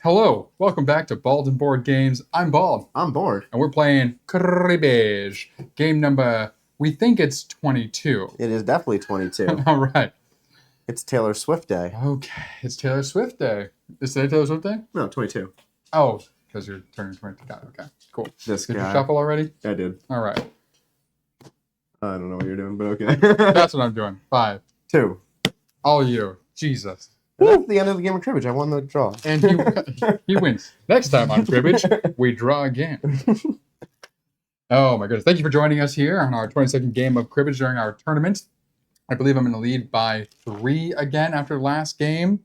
Hello, welcome back to Bald and Board Games. I'm Bald, I'm bored. and we're playing Cribbage. Game number, we think it's 22. It is definitely 22. All right. It's Taylor Swift Day. Okay, it's Taylor Swift Day. Is today Taylor Swift Day? No, 22. Oh, because you're turning 20. Got it. Okay, cool. This Did you guy. shuffle already? I did. All right. I don't know what you're doing, but okay. That's what I'm doing. 5. 2. All you. Jesus. And that's the end of the game of cribbage. I won the draw. And he wins. Next time on Cribbage, we draw again. Oh my goodness. Thank you for joining us here on our 22nd game of Cribbage during our tournament. I believe I'm in the lead by 3 again after last game.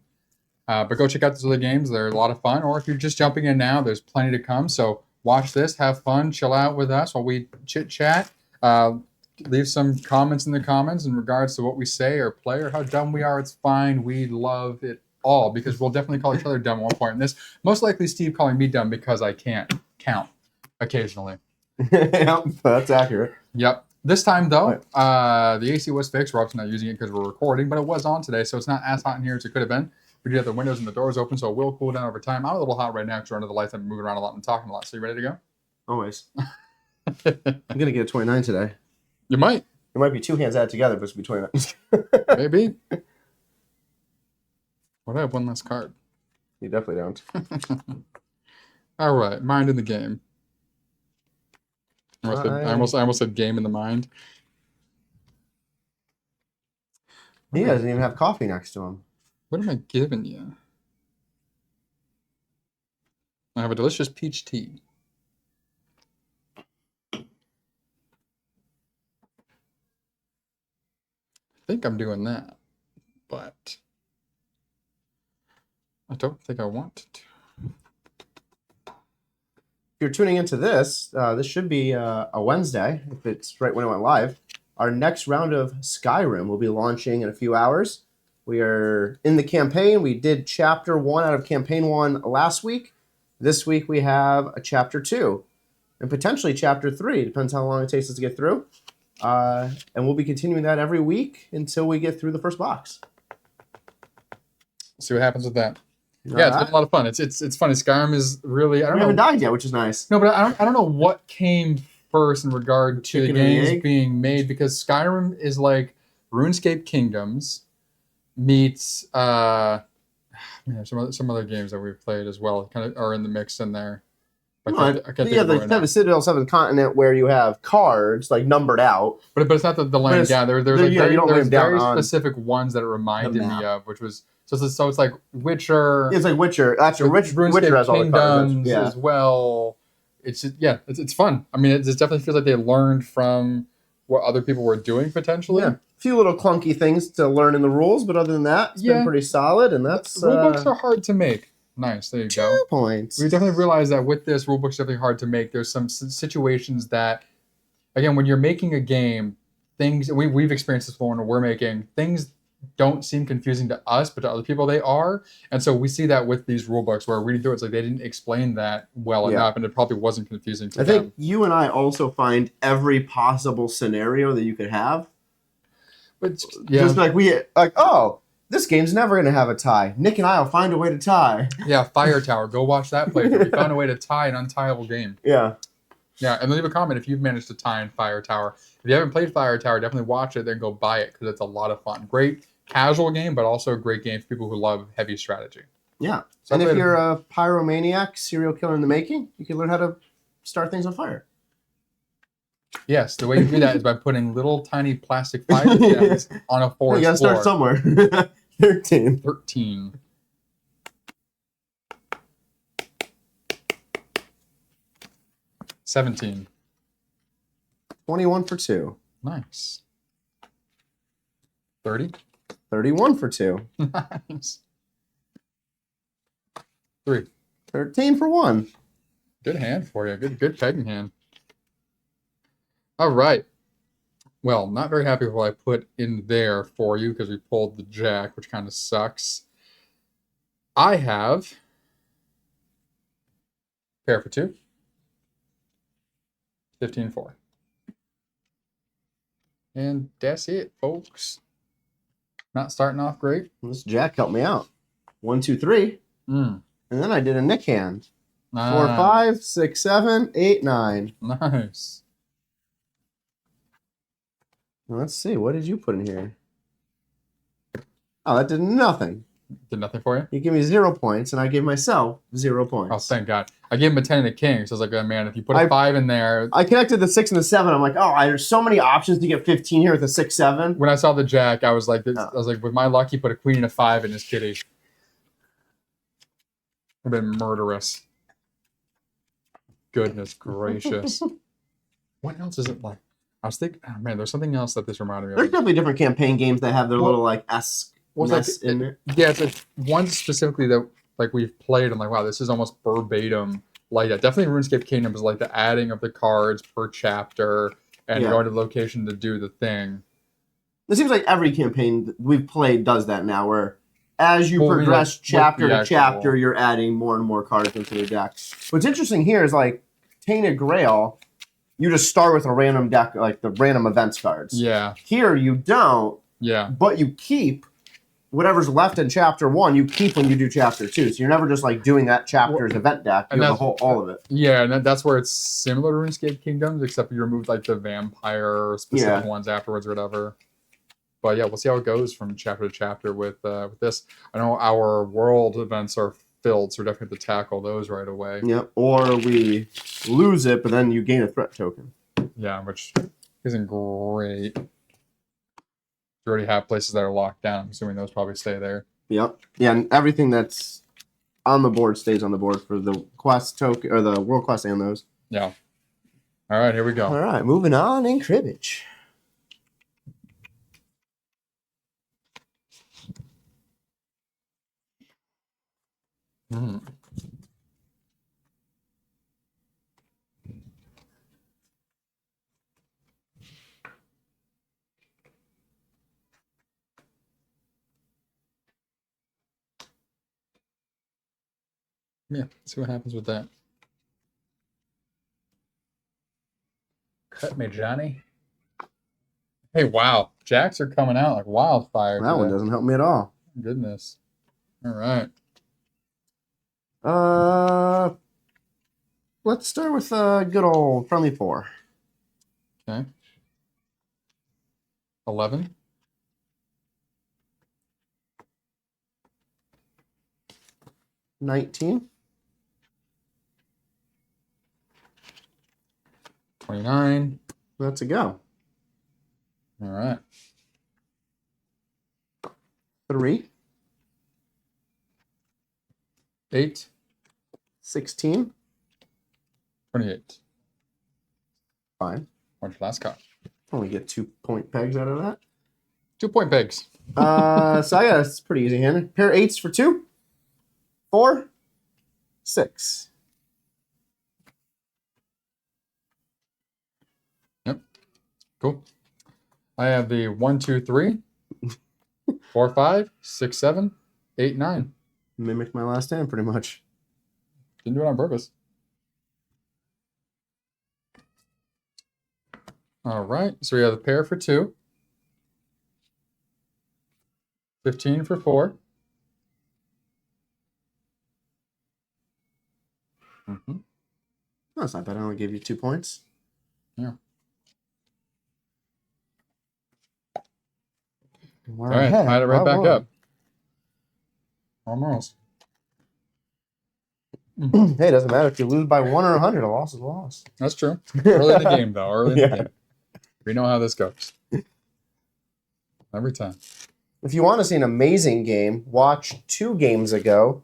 But go check out those other games. They're a lot of fun. Or if you're just jumping in now, there's plenty to come. So watch this, have fun, chill out with us while we chit-chat. Leave some comments in the comments in regards to what we say or play or how dumb we are. It's fine. We love it all because we'll definitely call each other dumb at one point in this. Most likely Steve calling me dumb because I can't count occasionally. Yep, that's accurate. Yep. This time, though, the AC was fixed. We're obviously not using it because we're recording, but it was on today, so it's not as hot in here as it could have been. We do have the windows and the doors open, so it will cool down over time. I'm a little hot right now because we're under the lights. I'm moving around a lot and talking a lot. So you ready to go? Always. I'm going to get a 29 today. You might. It might be 2 hands added together, but it's be 29. Maybe. What, I have one less card. You definitely don't. All right. Mind in the game. I almost said game in the mind. He doesn't even have coffee next to him. What am I giving you? I have a delicious peach tea. I think I'm doing that, but I don't think I want to. If you're tuning into this, this should be a Wednesday, if it's right when it went live. Our next round of Skyrim will be launching in a few hours. We are in the campaign. We did Chapter 1 out of Campaign 1 last week. This week we have a Chapter 2 and potentially Chapter 3. Depends how long it takes us to get through. And we'll be continuing that every week until we get through the first box. See what happens with that. Yeah, it's been a lot of fun. It's funny. Skyrim is really We haven't died yet, which is nice. No, but I don't know what came first in regard to the Chicken and the games egg? being made because Skyrim is like RuneScape Kingdoms meets some other games that we've played as well kind of are in the mix in there. I can't think Yeah, of it the right now. Citadel 7th Continent where you have cards like numbered out. But it's not the laying it's- down. There's yeah, you don't lay there's them down very on specific ones that it reminded the me map. of, which was so it's like Witcher. It's like Witcher. Actually, RuneScape Witcher has all the cards. Kingdoms Yeah. as well. It's just, it's fun. I mean, it definitely feels like they learned from what other people were doing potentially. Yeah. A few little clunky things to learn in the rules, but other than that, it's been pretty solid. And that's Rulebooks are hard to make. Nice, there you go. 2 points. We definitely realized that with this, rulebook's definitely hard to make. There's some situations that, again, when you're making a game, things we've experienced this before when we're making things don't seem confusing to us, but to other people they are. And so we see that with these rulebooks where reading through it's like they didn't explain that well enough, and it probably wasn't confusing to I them. think you and I also find every possible scenario that you could have. But yeah, Just oh, this game's never going to have a tie. Nick and I will find a way to tie. yeah, Fire Tower. Go watch that playthrough. We found a way to tie an untieable game. Yeah. Yeah, and leave a comment if you've managed to tie in Fire Tower. If you haven't played Fire Tower, definitely watch it, then go buy it because it's a lot of fun. Great casual game, but also a great game for people who love heavy strategy. Yeah. So and I if played- you're a pyromaniac, serial killer in the making, you can learn how to start things on fire. Yes, the way you do that is by putting little tiny plastic fire gems on a You forest got to floor. start somewhere. 13. 13. $17. 21 for 2. Nice. 30. 31 for 2. Nice. 3. 13 for 1. Good hand for you. Good pegging hand. All right. Well, not very happy with what I put in there for you because we pulled the jack, which kind of sucks. I have pair for 2. 15-4. And that's it, folks. Not starting off great. This jack helped me out. 1, 2, 3. And then I did a Nick hand. 4, Nice. 5, 6, 7, 8, 9. Nice. Let's see. What did you put in here? Oh, that did nothing. Did nothing for you? You give me 0 points, and I gave myself 0 Oh, points. thank God. I gave him a 10 and a king, so I was like, oh, man, if you put a 5 in there. I connected the 6 and the 7. I'm like, oh, there's so many options to get 15 here with a 6, 7. When I saw the jack, I was like, with my luck, he put a queen and a 5 in his kitty. Would have been murderous. Goodness gracious. What else is it like? I was thinking, oh, man, there's something else that this reminded me of. There's definitely different campaign games that have their little like S mess in it. Yeah, it's like one specifically that like we've played. I'm like, wow, this is almost verbatim like that. Definitely RuneScape Kingdom is like the adding of the cards per chapter and going to the location to do the thing. It seems like every campaign that we've played does that now, where as you progress chapter to chapter, you're adding more and more cards into the deck. What's interesting here is like Tainted Grail, you just start with a random deck, like the random events cards. Yeah. Here you don't. Yeah. But you keep whatever's left in chapter 1, you keep when you do chapter 2. So you're never just like doing that chapter's event deck. You have all of it. Yeah, and that's where it's similar to RuneScape Kingdoms, except you remove like the vampire specific ones afterwards or whatever. But yeah, we'll see how it goes from chapter to chapter with this. I know our world events are filled, so we're definitely have to tackle those right away. Yep. Or we lose it, but then you gain a threat token. Yeah, which isn't great. You already have places that are locked down. I'm assuming those probably stay there. Yep. Yeah, and everything that's on the board stays on the board for the quest token or the world quest and those. Yeah. All right, here we go. All right, moving on in cribbage. Mm. Yeah, see what happens with that. Cut me, Johnny. Hey, wow. Jacks are coming out like wildfire. That one doesn't help me at all. Goodness. All right. Let's start with a good old friendly 4. Okay. 11. 19. 29. Let's go. All right. 3. 8. 16. 28. Fine. What's your last card? Only get 2-point pegs out of that. 2-point pegs. So yeah, it's pretty easy hand. Pair 8s for 2. 4. 6. Yep. Cool. I have the 1, 2, 3, 4, 5, 6, 7, 8, 9. Mimic my last hand pretty much. Didn't do it on purpose. All right. So we have the pair for 2. 15 for 4. Mm-hmm. That's not bad. I only gave you 2 points. Yeah. All right. Tied it right back up. Almost. Hey, it doesn't matter if you lose by 1 or 100. A loss is a loss. That's true. Early in the game, though. Early in the game. We know how this goes. Every time. If you want to see an amazing game, watch 2 games ago.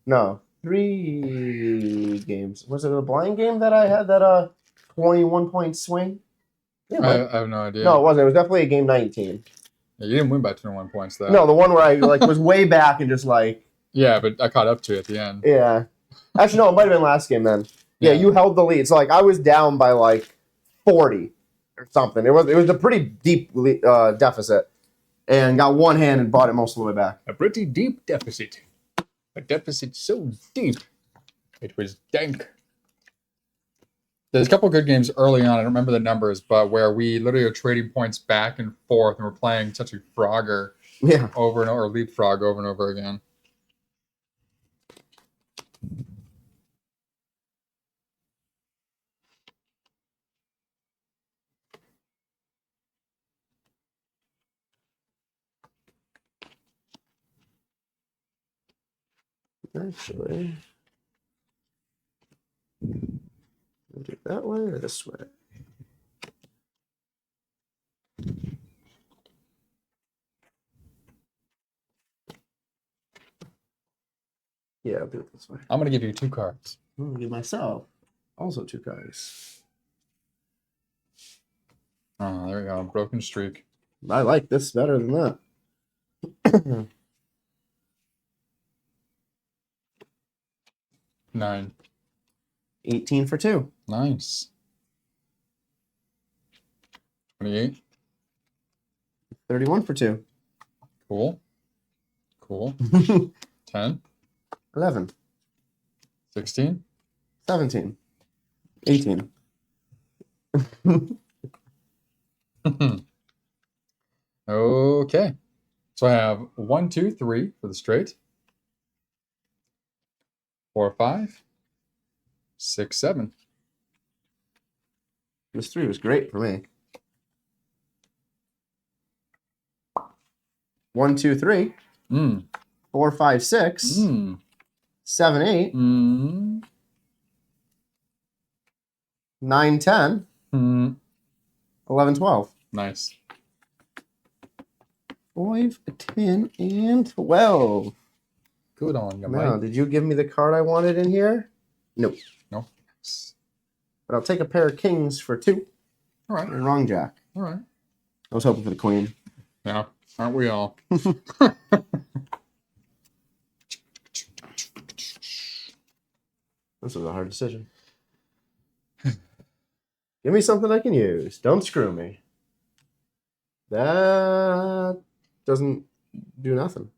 No, 3 games. Was it a blind game that I had that 21-point swing? Yeah, I have no idea. No, it wasn't. It was definitely a game 19. Yeah, you didn't win by 21 points, though. No, the one where I like was way back and just like. Yeah, but I caught up to you at the end. Yeah. Actually, no, it might have been last game then. Yeah, you held the lead. So like I was down by like 40 or something. It was a pretty deep deficit, and got one hand and brought it most of the way back. A pretty deep deficit. A deficit so deep, it was dank. There's a couple good games early on. I don't remember the numbers, but where we literally are trading points back and forth, and we're playing such a Frogger over and over, leapfrog over and over again. Actually, we'll do it that way or this way. Yeah, I'll do it this way. I'm going to give you 2 cards. I'm gonna give myself also 2 cards. Oh, there we go. Broken streak. I like this better than that. 9. 18 for 2. Nice. 28. 31 for 2. Cool. Cool. 10. 11. 16. 17. 18. Okay. So I have 1, 2, 3 for the straight. 4, 5. 6, 7. This 3 was great for me. 1, 2, 3. 4, 5, 6. 7, 8. 9, 10. 11, 12. Nice. 5, 10, and 12. Good on you, Now, Mike. did you give me the card I wanted in here? Nope. No. But I'll take a pair of kings for 2. All right. And wrong jack. All right. I was hoping for the queen. Yeah. Aren't we all? This was a hard decision. Give me something I can use. Don't screw me. That doesn't do nothing.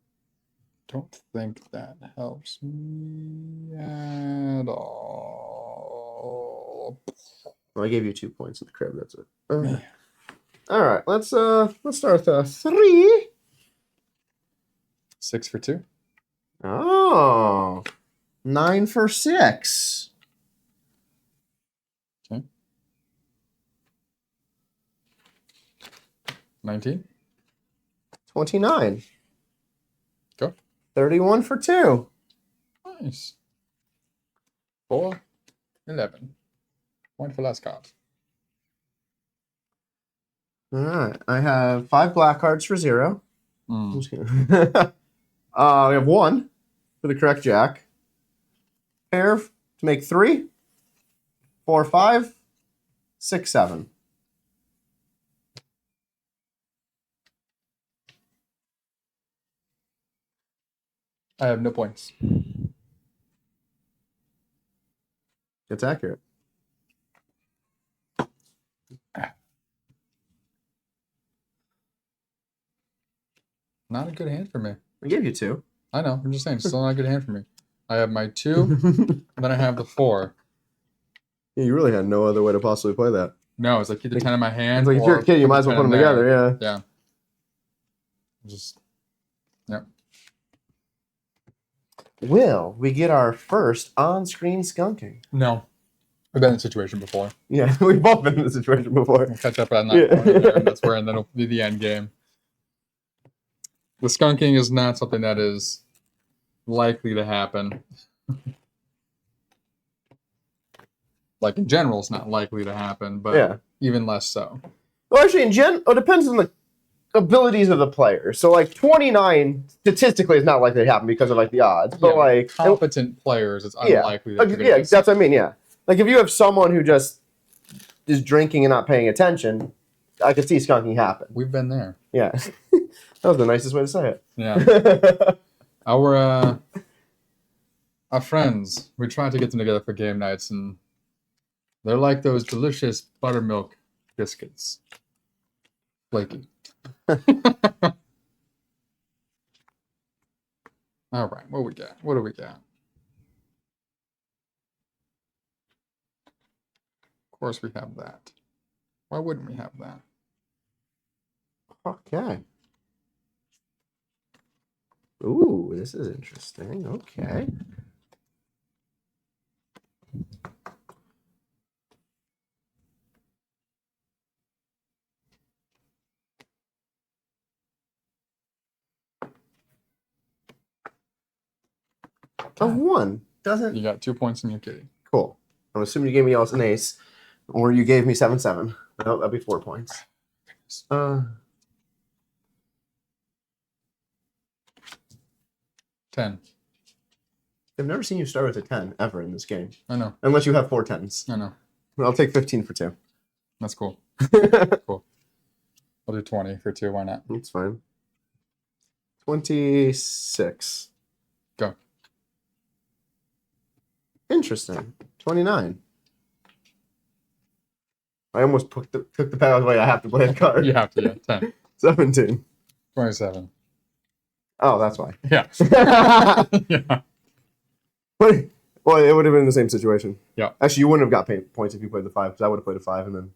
Don't think that helps me at all. Well, I gave you 2 points in the crib. That's it. All right. Let's start with a 3. 6 for 2. Oh, 9 for 6. Okay. 19. 29. Go. 31 for 2. Nice. 4, 11. Point for last card. All right. I have 5 black cards for 0. I'm just kidding. We have 1 for the correct jack. Pair to make 3. 4, 5. 6, 7. I have no points. It's accurate. Not a good hand for me. I gave you 2. I know. I'm just saying, still not a good hand for me. I have my 2, and then I have the 4. Yeah, you really had no other way to possibly play that. No, it's like either 10 in my hand. It's like if you're a kid, you might as well put them together. Yeah. Yeah. Just. Yep. Will we get our first on-screen skunking? No. We've been in a situation before. Yeah, we've both been in this situation before. We'll catch up on that point there, and that's where, and then it'll be the end game. The skunking is not something that is likely to happen. Like in general, it's not likely to happen, but even less so. Well, actually, it depends on the abilities of the player. So, like 29 statistically is not likely to happen because of like the odds, but like competent players, it's unlikely. That that's what I mean. Yeah, like if you have someone who just is drinking and not paying attention, I could see skunking happen. We've been there. Yeah, that was the nicest way to say it. Yeah. Our friends, we tried to get them together for game nights, and they're like those delicious buttermilk biscuits. Flaky. All right, what we got? What do we got? Of course we have that. Why wouldn't we have that? Okay. Ooh, this is interesting. Okay. Of 1. Doesn't. You got 2 points in your kitty. Cool. I'm assuming you gave me an ace, or you gave me 7-7. No, that'd be 4 points. 10. I've never seen you start with a 10 ever in this game. I know. Unless you have 4 10s. I know. I'll take 15 for 2. That's cool. Cool. I'll do 20 for 2. Why not? That's fine. 26. Go. Interesting. 29. I almost took the power away. I have to play a card. You have to, yeah. 10. 17. 27. Oh, that's why. Yeah. Yeah. Well, it would have been the same situation. Yeah. Actually, you wouldn't have got points if you played the 5, because I would have played a 5, and then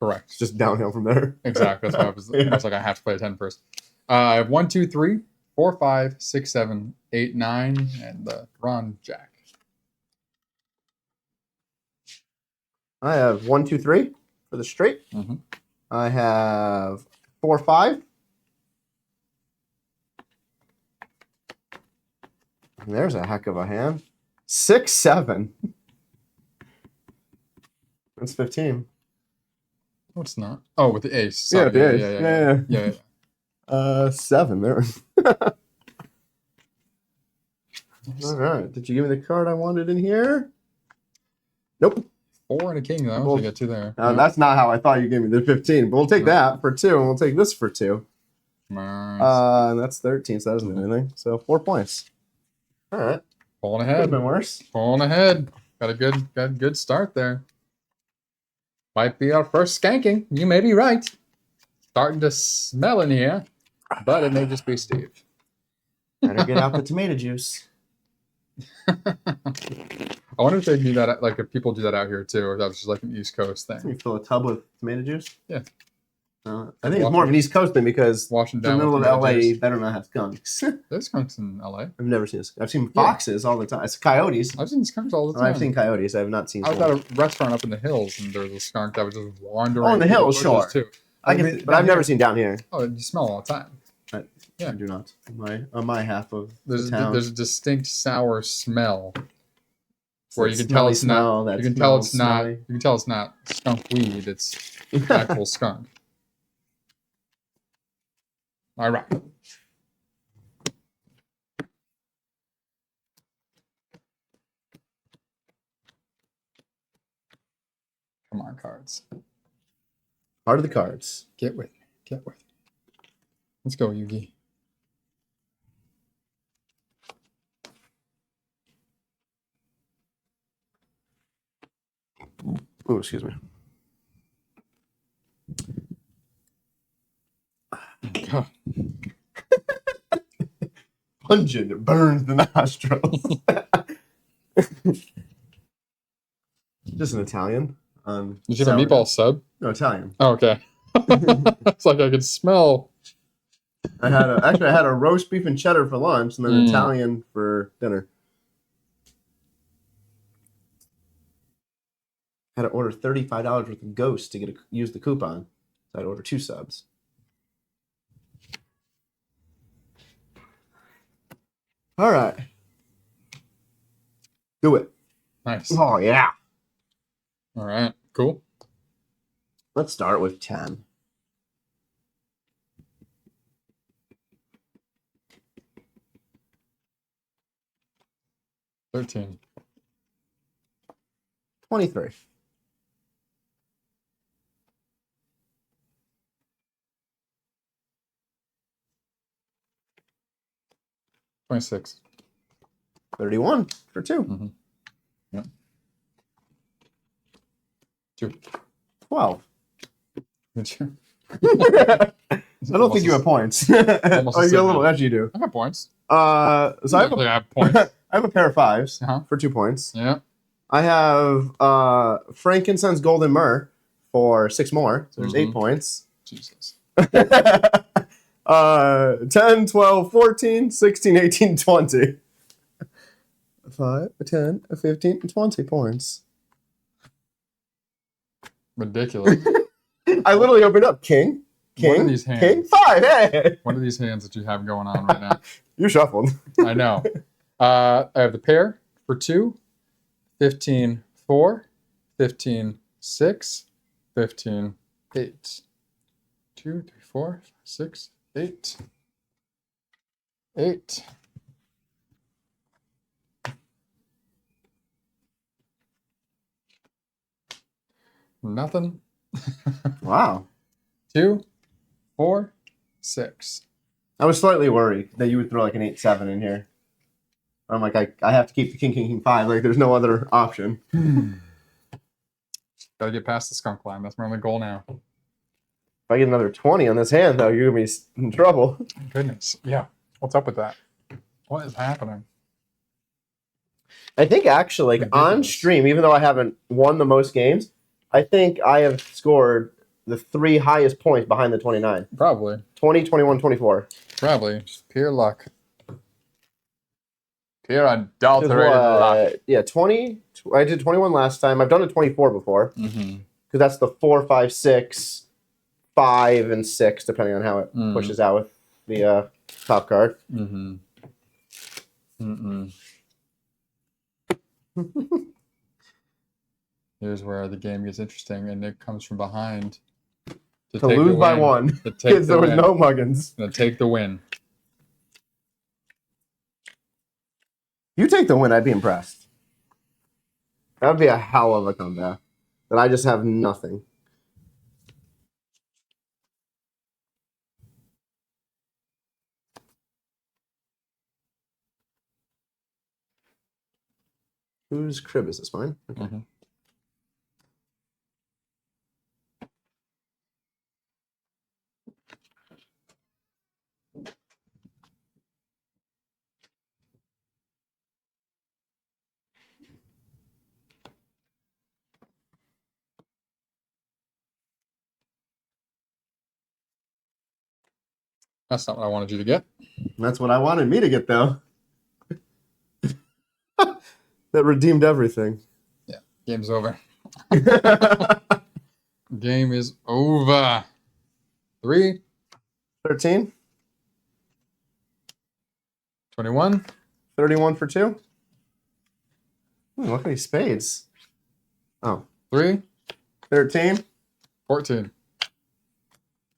Correct. it's just downhill from there. Exactly. That's why I was, Yeah. I was like, I have to play a 10 first. I have 1, 2, 3, 4, 5, 6, 7, 8, 9, and the Ron Jack. I have 1, 2, 3 for the straight. Mm-hmm. I have 4, 5. And there's a heck of a hand. 6, 7. That's 15. No, it's not. Oh, with the ace. Yeah, Sorry. the ace. Yeah. 7 there. All right. Did you give me the card I wanted in here? Nope. 4 and a king, though. Well, So you got 2 there. That's not how I thought you gave me the 15. But we'll take that for 2, and we'll take this for 2. Nice. And that's 13, so that doesn't do anything. So 4 points. All right. Pulling Could have ahead. been worse. Pulling ahead. Got a good start there. Might be our first skanking. You may be right. Starting to smell in here, but it may just be Steve. Better get out the tomato juice. I wonder if they do that, like if people do that out here too, or if that was just like an East Coast thing. You fill a tub with tomato juice? Yeah. I think it's more of an East Coast thing because Washing the down middle of with LA tomato juice. better not have skunks. There's skunks in LA. I've never seen this. I've seen foxes all the time. It's coyotes. I've seen skunks all the time. I've seen coyotes. I have not seen. I was at a restaurant up in the hills, and there was a skunk that was just wandering. Oh, in the through hills, bushes, sure. Too. I mean, can, but I've down never here- seen down here. Oh, you smell all the time. Yeah. I do not. On my half of There's the town. there's a distinct sour smell where you That can tell smelly it's smell, not. that You can tell smells it's not. smelly. You can tell it's not skunk weed. It's actual skunk. All right. Come on, cards. Heart of the cards. Get with me. Get with me. Let's go, Yugi. Oh, excuse me. God. Pungent. It burns the nostrils. Just an Italian. Did you have a meatball sub? No, Italian. Oh, okay. It's like I could smell. I had a roast beef and cheddar for lunch, and then Mm. Italian for dinner. Had to order $35 worth of Ghost to use the coupon. So I'd order 2 subs. All right, do it. Nice. Oh yeah. All right. Cool. Let's start with 10. $13. 23. $26. 31 for 2. Mm-hmm. Yep. 2. 12. Did you? I don't think you have points. almost Oh, the you got a same little amount. edge. You do. I got points. So I have I a, have points. I have a pair of 5s Uh-huh. for 2 points. Yeah. I have frankincense golden myrrh for 6 more. So there's 8 Mhm. points. Jesus. 10, 12, 14, 16, 18, 20. 5, 10, 15, 20 points. Ridiculous. I literally opened up King. What are these hands? King 5. Hey, What are these hands that you have going on right now? you shuffled. I know. I have the pair for 2, 15, 4, 15, 6, 15, 8. 2, 3, 4, 5, 6, 8. 8. Nothing. Wow. 2, 4, 6. I was slightly worried that you would throw like an 8-7 in here. I'm like, I have to keep the king 5. Like, there's no other option. Gotta get past the skunk line. That's my only goal now. If I get another 20 on this hand, though, you're going to be in trouble. Goodness. Yeah. What's up with that? What is happening? I think actually, like, on stream, even though I haven't won the most games, I think I have scored the 3 highest points behind the 29. Probably. 20, 21, 24. Probably. Just pure luck. Pure unadulterated luck. Yeah, 20. I did 21 last time. I've done a 24 before. Because that's the 4, 5, 6, 5, and 6, depending on how it pushes out with the top card. Here's where the game gets interesting, and it comes from behind. To lose by 1. Because there was no muggins. To take the win. You take the win, I'd be impressed. That would be a hell of a comeback. That I just have nothing. Whose crib is this? Mine? Okay. That's not what I wanted you to get. That's what I wanted me to get, though. That redeemed everything. Yeah, game's over. Game is over. 3. 13. 21. 31 for 2. Look at these spades. Oh. 3. 13. 14.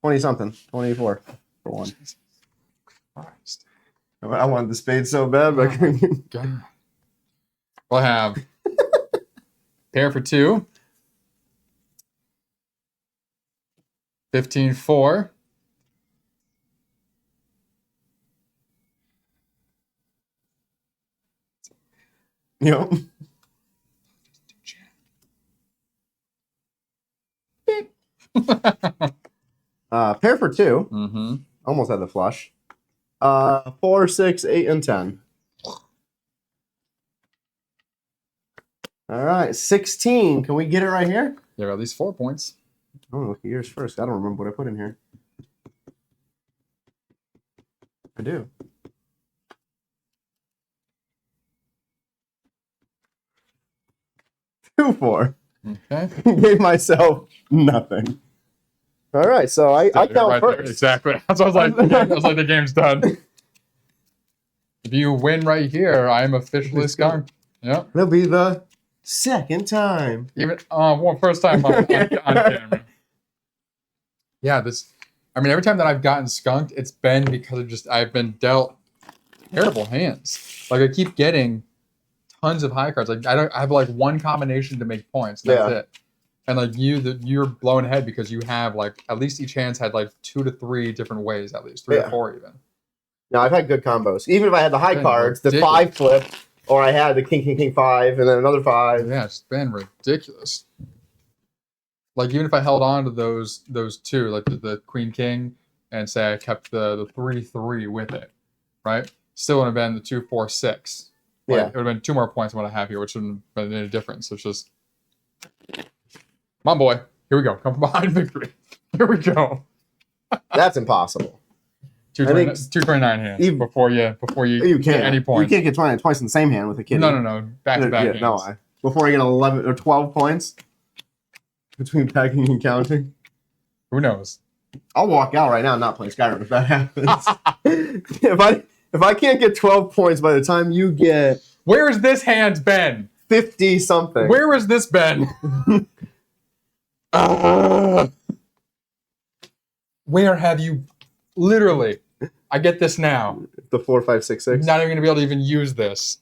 20-something. 24 for 1. Christ. I wanted the spade so bad, but I couldn't. God. We'll have pair for 2. 15, 4. Yep. Pair for 2. Almost had the flush. 4, 6, 8, and 10. All right, 16. Can we get it right here? You have at least 4 points. Oh, look at yours first. I don't remember what I put in here. I do. Two, 4. Okay. Gave myself nothing. All right, so I count right first. there. Exactly. That's what I was like. I was like, the game's done. If you win right here, I am officially skunked. Yep. It'll be the second time. Even first time on camera. Yeah, every time that I've gotten skunked, it's been because I've been dealt terrible hands. Like, I keep getting tons of high cards. Like, I have like one combination to make points. And that's it. And like you're blown ahead because you have like at least each hand's had like 2 to 3 different ways, at least 3 or 4 even. No, I've had good combos. Even if I had the high cards, the 5 flip, or I had the king 5 and then another 5. Yeah, it's been ridiculous. Like, even if I held on to those 2, like the queen king, and say I kept the 3-3 with it, right? Still would have been the 2, 4, 6. Like, it would have been 2 more points than what I have here, which wouldn't have been any difference. So it's just, come on, boy. Here we go. Come from behind victory. Here we go. That's impossible. 229 hands before you get any points. You can't get 29 twice in the same hand with a kitty. No. Back to back. No, before I get 11 or 12 points between packing and counting. Who knows? I'll walk out right now and not play Skyrim if that happens. If I can't get 12 points by the time you get Where has this hand been? 50 something. Where has this been? Where have you? Literally, I get this now. The 4, 5, 6, 6. Not even gonna be able to even use this.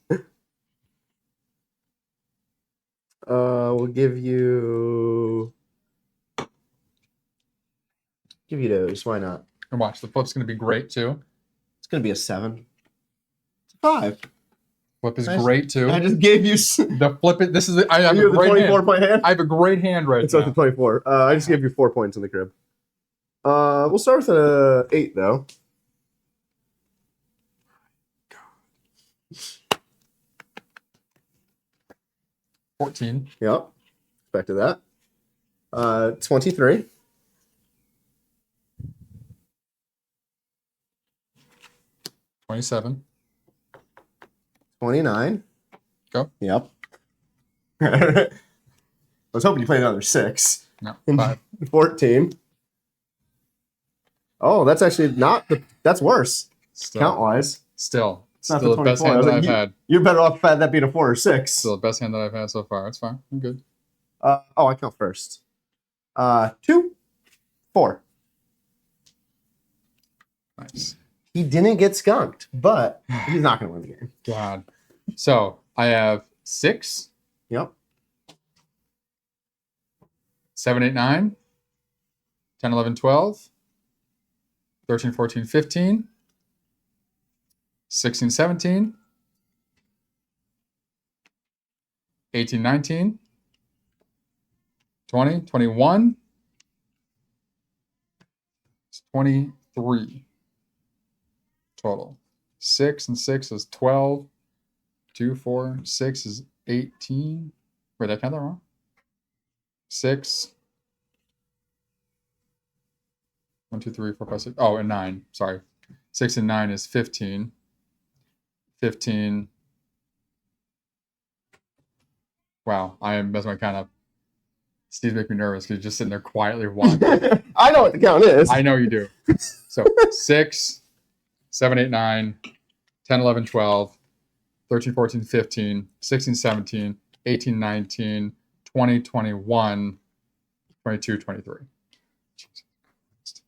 We'll give you those. Why not? And watch, the flip's gonna be great too. It's gonna be a 7. It's a 5. Flip is Nice. great too. I just gave you. The flip it. This is. I have You a have the great 24-point hand. I have a great hand right It's now. up to 24. I just gave you 4 points in the crib. We'll start with a 8 though. 14. Yep. Expected that. 23. 27. 29. Go. Yep. I was hoping you played another 6. No, 5. 14. Oh, that's actually not the. That's worse. Still. Count wise. Still. Not Still the best 24. I hand was that like, I've had. You're better off that being a 4 or 6. Still the best hand that I've had so far. It's fine. I'm good. I count first. 2, 4. Nice. He didn't get skunked, but he's not going to win the game. God. So I have 6, Yep. 7, 8, 9, 10, 11, 12, 13, 14, 15, 16, 17, 18, 19, 20, 21, 23 total. 6 and 6 is 12. 2, 4, 6 is 18. Wait, did I count that wrong? 6. 1, 2, 3, 4, 5, 6. Oh, and 9. Sorry. 6 and 9 is 15. 15. Wow, I am messing my count up. Steve makes me nervous because he's just sitting there quietly watching. I know what the count is. I know you do. So 6, 7, 8, 9, 10, 11, 12, 13, 14, 15, 16, 17, 18, 19, 20, 21, 22, 23. Jesus Christ.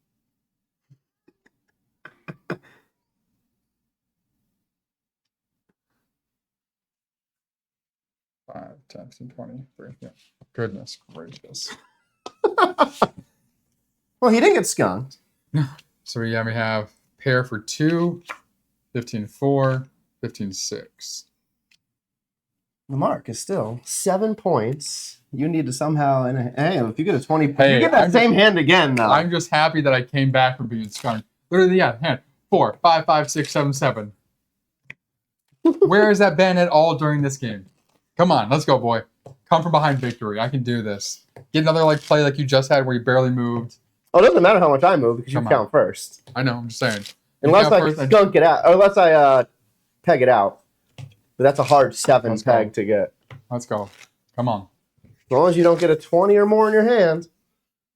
5, 10, 15, 23. Yeah. Goodness gracious. Well, he didn't get skunked. So we have pair for 2, 15, 4, 15, 6. The mark is still 7 points. You need to somehow, hey, if you get a 20, Hey, you get that same hand again, though. I'm just happy that I came back from being skunked. Literally, yeah, hand. 4, 5, 5, 6, 7, 7. Where has that been at all during this game? Come on, let's go, boy. Come from behind victory. I can do this. Get another play like you just had where you barely moved. Oh, it doesn't matter how much I move because you Come on. count first. I know, I'm just saying. Unless I skunk it out, or unless I peg it out. But that's a hard 7 Let's peg go. to get. Let's go. Come on. As long as you don't get a 20 or more in your hand.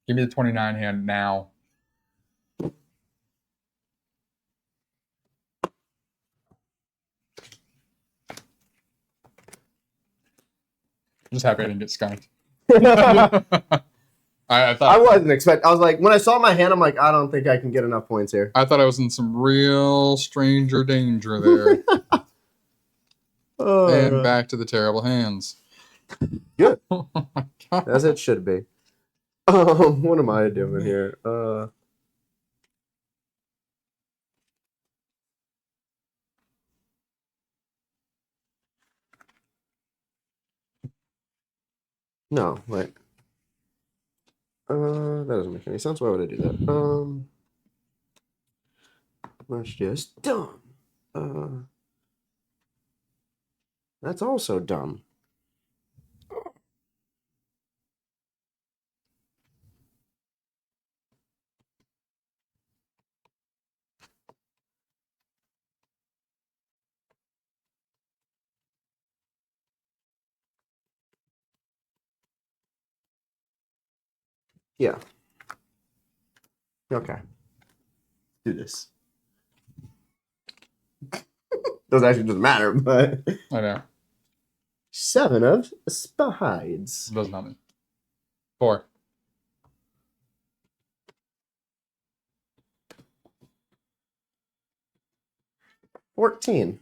Give me the 29 hand now. I'm just happy I didn't get skunked. I thought I wasn't expecting. I was like, when I saw my hand, I'm like, I don't think I can get enough points here. I thought I was in some real stranger danger there. And back to the terrible hands. Good. Oh my God. As it should be. What am I doing here? No, wait. That doesn't make any sense. Why would I do that? That's just dumb. That's also dumb. Yeah. Okay. Do this. doesn't matter, but I know. 7 of spades. Does nothing. 4. 14.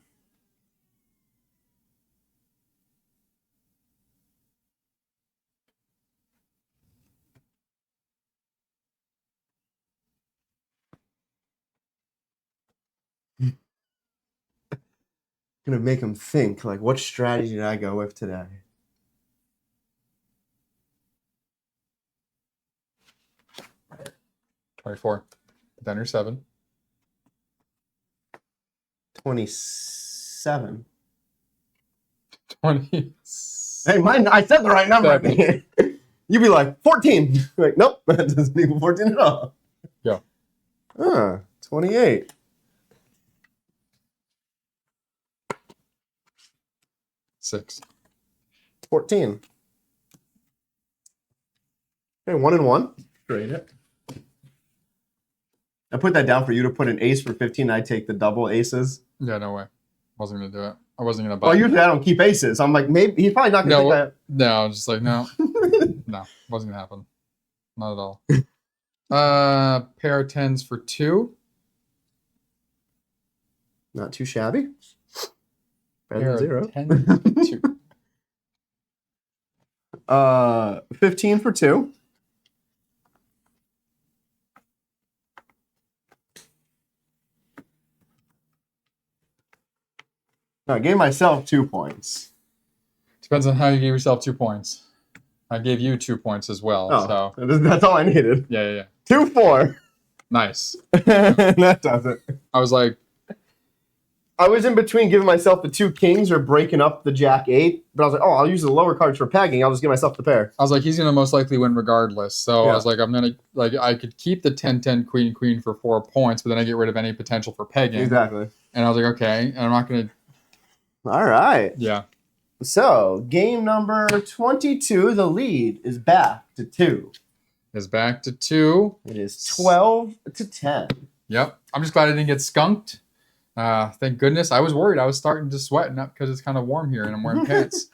Gonna make him think, like, what strategy did I go with today? $24. Put down your 7. 27. 20. Hey, mine, I said the right number. You'd be like, 14. Like, nope, that doesn't equal 14 at all. Go. 28. 6. 14. Okay, 1 and 1. Trade it. I put that down for you to put an ace for 15. I take the double aces. Yeah, no way. Wasn't gonna do it. I wasn't gonna buy. Well, usually I don't keep aces. I'm like, maybe he's probably not gonna think No, I was just like, no. No, wasn't gonna happen. Not at all. Pair of 10s for 2. Not too shabby. Pair Better of than 10s for 2. 15 for 2. I gave myself 2 points. Depends on how you gave yourself 2 points. I gave you 2 points as well. Oh, So that's all I needed. yeah. 2-4. Nice. That does it. I was like, I was in between giving myself the 2 kings or breaking up the jack 8, but I was like, oh, I'll use the lower cards for pegging. I'll just give myself the pair. I was like, he's gonna most likely win regardless. So Yeah. I was like, I'm gonna I could keep the 10-10 queen for 4 points, but then I get rid of any potential for pegging. Exactly. And I was like, okay, and I'm not gonna. All right. Yeah. So game number 22, the lead is back to 2. Is back to 2. It is 12 to 10. Yep. I'm just glad I didn't get skunked. Thank goodness. I was worried. I was starting to sweat, not because it's kind of warm here and I'm wearing pants.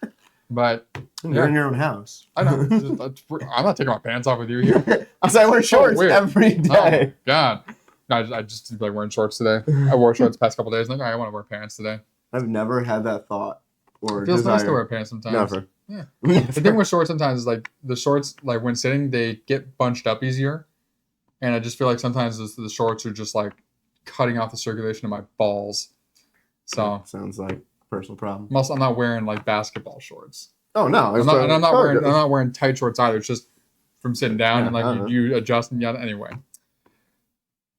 But You're in your own house. I know. I'm not taking my pants off with you here. I wear shorts weird. every day. Oh, God. I just like wearing shorts today. I wore shorts the past couple days. Like, I want to wear pants today. I've never had that thought or It feels desire. nice to wear pants sometimes. Never. Yeah. The thing with shorts sometimes is like the shorts, like when sitting, they get bunched up easier. And I just feel like sometimes the shorts are just like cutting off the circulation of my balls. So sounds like a personal problem. I'm not wearing like basketball shorts. Oh no, I'm not wearing tight shorts either. It's just from sitting down and like you adjust and anyway.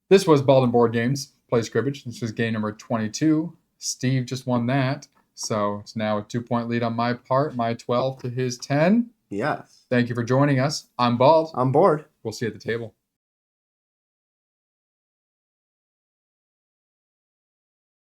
This was Bald and Board Games Plays Cribbage. This was game number 22. Steve just won that. So it's now a 2-point lead on my part, my 12 to his 10. Yes. Thank you for joining us. I'm Bald. I'm bored. We'll see you at the table.